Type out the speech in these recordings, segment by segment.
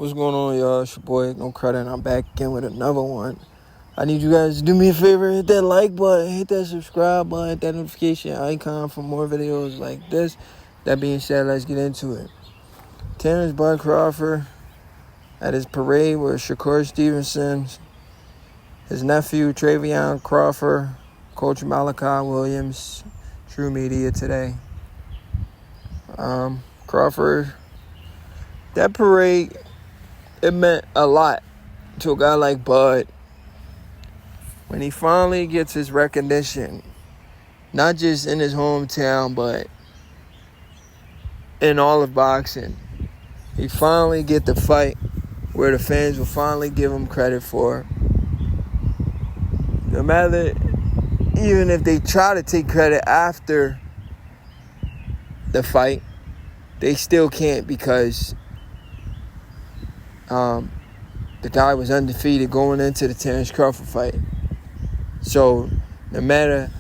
What's going on, y'all? It's your boy, No Credit, and I'm back again with another one. I need you guys to do me a favor, hit that like button, hit that subscribe button, hit that notification icon for more videos like this. That being said, let's get into it. Terence Crawford at his parade with Shakur Stevenson, his nephew Travion Crawford, Coach Malachi Williams, True Media today. Crawford, that parade, it meant a lot to a guy like Bud when he finally gets his recognition, not just in his hometown, but in all of boxing. He finally get the fight where the fans will finally give him credit for. No matter, even if they try to take credit after the fight, they still can't because the guy was undefeated going into the Terence Crawford fight. So no matter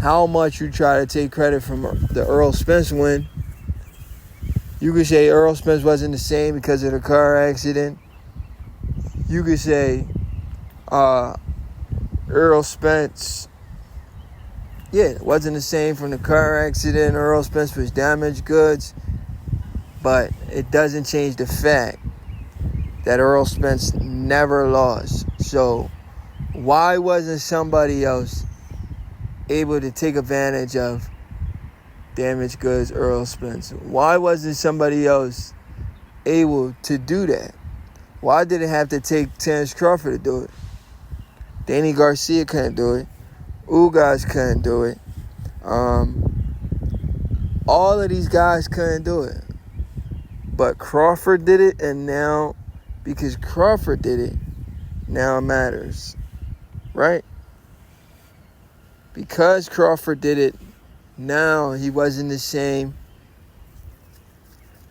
how much you try to take credit from the Errol Spence win, you could say Errol Spence wasn't the same because of the car accident. You could say Errol Spence, it wasn't the same from the car accident. Errol Spence was damaged goods. But it doesn't change the fact that Errol Spence never lost. So why wasn't somebody else able to take advantage of damaged goods Errol Spence? Why wasn't somebody else able to do that? Why did it have to take Terence Crawford to do it? Danny Garcia couldn't do it. Ugas couldn't do it. All of these guys couldn't do it. But Crawford did it, and now, because Crawford did it, now it matters. Right? Because Crawford did it, now he wasn't the same.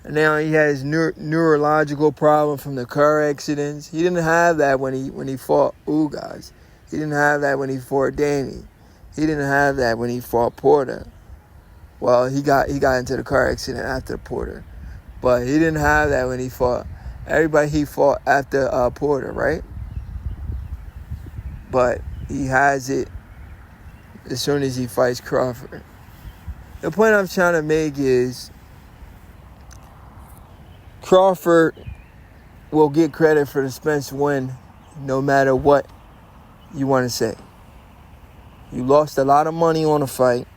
And now he has neurological problem from the car accidents. He didn't have that when he fought Ugas. He didn't have that when he fought Danny. He didn't have that when he fought Porter. Well, he got into the car accident after Porter. But he didn't have that when he fought everybody he fought after Porter, right? But he has it as soon as he fights Crawford. The point I'm trying to make is Crawford will get credit for the Spence win no matter what you want to say. You lost a lot of money on a fight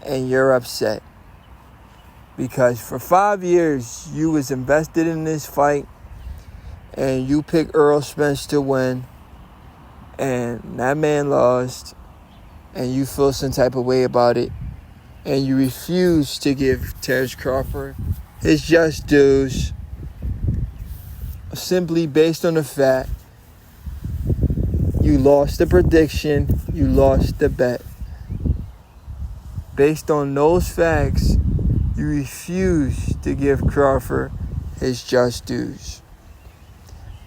and you're upset. Because for 5 years, you was invested in this fight, and you picked Errol Spence to win, and that man lost, and you feel some type of way about it, and you refuse to give Terence Crawford his just dues, simply based on the fact you lost the prediction, you lost the bet. Based on those facts, you refuse to give Crawford his just dues.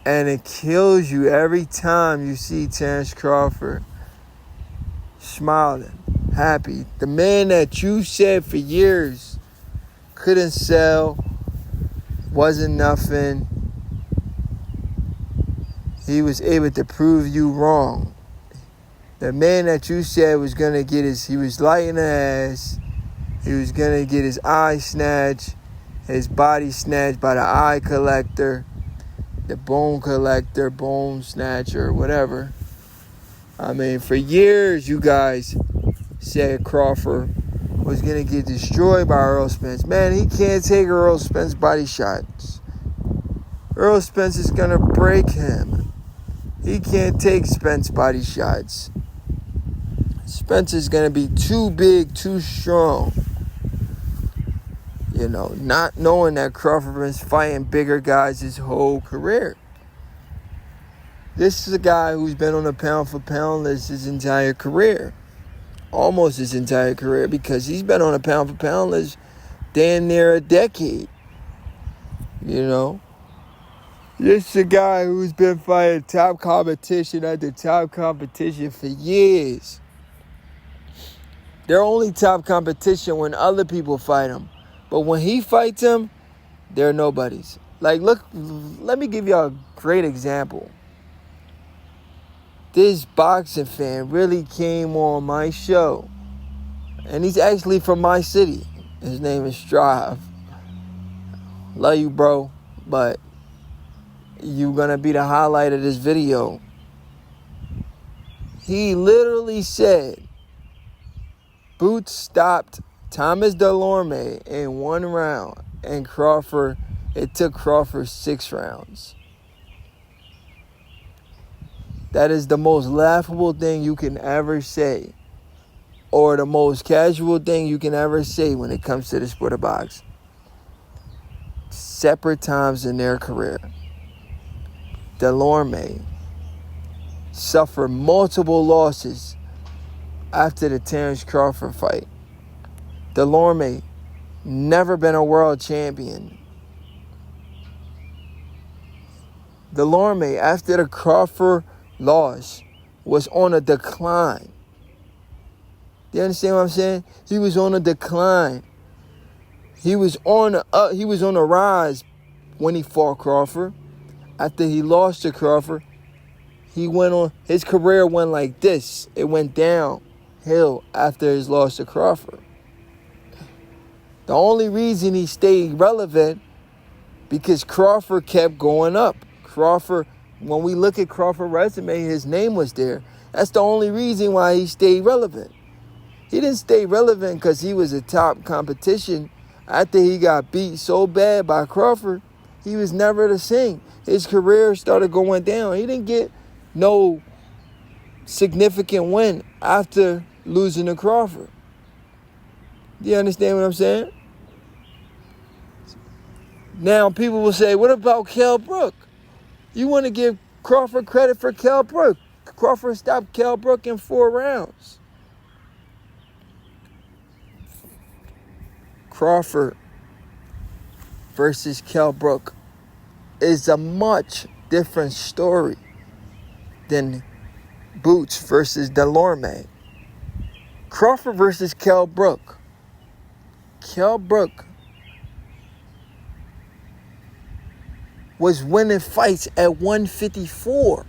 And it kills you every time you see Terence Crawford smiling, happy. The man that you said for years couldn't sell, wasn't nothing. He was able to prove you wrong. The man that you said was going to get he was light in the ass. He was going to get his eye snatched, his body snatched by the eye collector, the bone collector, bone snatcher, whatever. I mean, for years you guys said Crawford was going to get destroyed by Errol Spence. Man, he can't take Errol Spence body shots. Errol Spence is going to break him. He can't take Spence body shots. Spence is going to be too big, too strong. You know, not knowing that Crawford was fighting bigger guys his whole career. This is a guy who's been on a pound-for-pound list his entire career. Almost his entire career, because he's been on a pound-for-pound list damn near a decade. You know? This is a guy who's been fighting top competition after top competition for years. They're only top competition when other people fight him. But when he fights him, they're nobodies. Like, look, let me give y'all a great example. This boxing fan really came on my show. And he's actually from my city. His name is Strive. Love you, bro. But you're going to be the highlight of this video. He literally said Boots stopped Thomas Delorme in 1 round. And it took Crawford 6 rounds. That is the most laughable thing you can ever say. Or the most casual thing you can ever say when it comes to the sport of boxing. Separate times in their career, Delorme suffered multiple losses after the Terence Crawford fight. Delorme never been a world champion. Delorme, after the Crawford loss, was on a decline. You understand what I'm saying? He was on a decline. He was on a rise when he fought Crawford. After he lost to Crawford, his career went like this. It went downhill after his loss to Crawford. The only reason he stayed relevant because Crawford kept going up. Crawford, when we look at Crawford's resume, his name was there. That's the only reason why he stayed relevant. He didn't stay relevant because he was a top competition. After he got beat so bad by Crawford, he was never the same. His career started going down. He didn't get no significant win after losing to Crawford. Do you understand what I'm saying? Now people will say, what about Kell Brook? You want to give Crawford credit for Kell Brook. Crawford stopped Kell Brook in 4 rounds. Crawford versus Kell Brook is a much different story than Boots versus Delorme. Crawford versus Kell Brook. Kell Brook was winning fights at 154.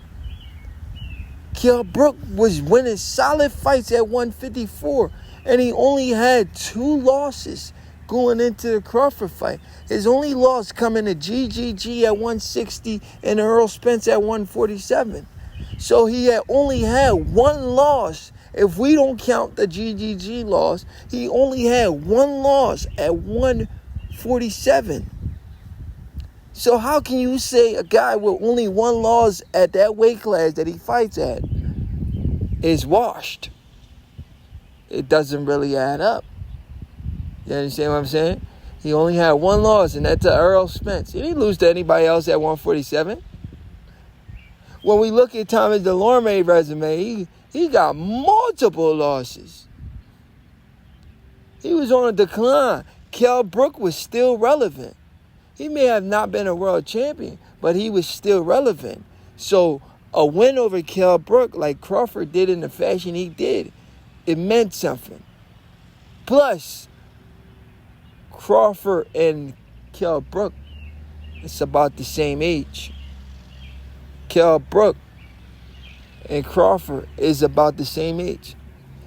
Kell Brook was winning solid fights at 154. And he only had 2 losses going into the Crawford fight. His only loss coming to GGG at 160 and Earl Spence at 147. So he only had 1 loss. If we don't count the GGG loss, he only had 1 loss at 147. So how can you say a guy with only 1 loss at that weight class that he fights at is washed? It doesn't really add up. You understand what I'm saying? He only had 1 loss, and that's to Earl Spence. He didn't lose to anybody else at 147. When we look at Thomas Delorme's resume, he got multiple losses. He was on a decline. Kell Brook was still relevant. He may have not been a world champion, but he was still relevant. So a win over Kell Brook, like Crawford did in the fashion he did, it meant something. Plus, Crawford and Kell Brook, it's about the same age. Kell Brook and Crawford is about the same age.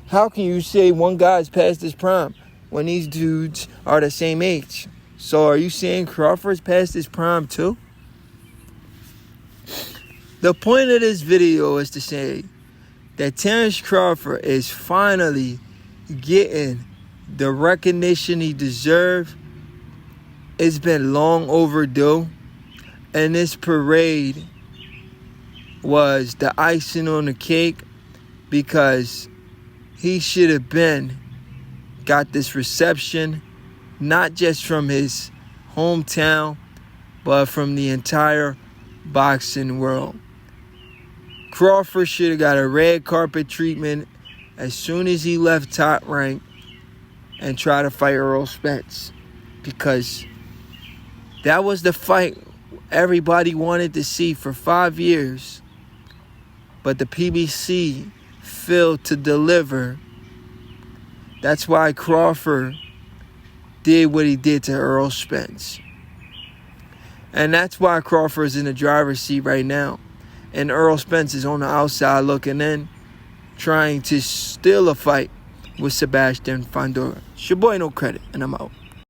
How can you say one guy's past his prime when these dudes are the same age? So are you saying Crawford's past his prime too? The point of this video is to say that Terence Crawford is finally getting the recognition he deserves. It's been long overdue. And this parade was the icing on the cake because he should have got this reception, not just from his hometown, but from the entire boxing world. Crawford should have got a red carpet treatment as soon as he left Top Rank and tried to fight Earl Spence, because that was the fight everybody wanted to see for 5 years, but the PBC failed to deliver. That's why Crawford did what he did to Earl Spence. And that's why Crawford is in the driver's seat right now. And Earl Spence is on the outside looking in, trying to steal a fight with Sebastian Fundora. It's your boy No Credit, and I'm out.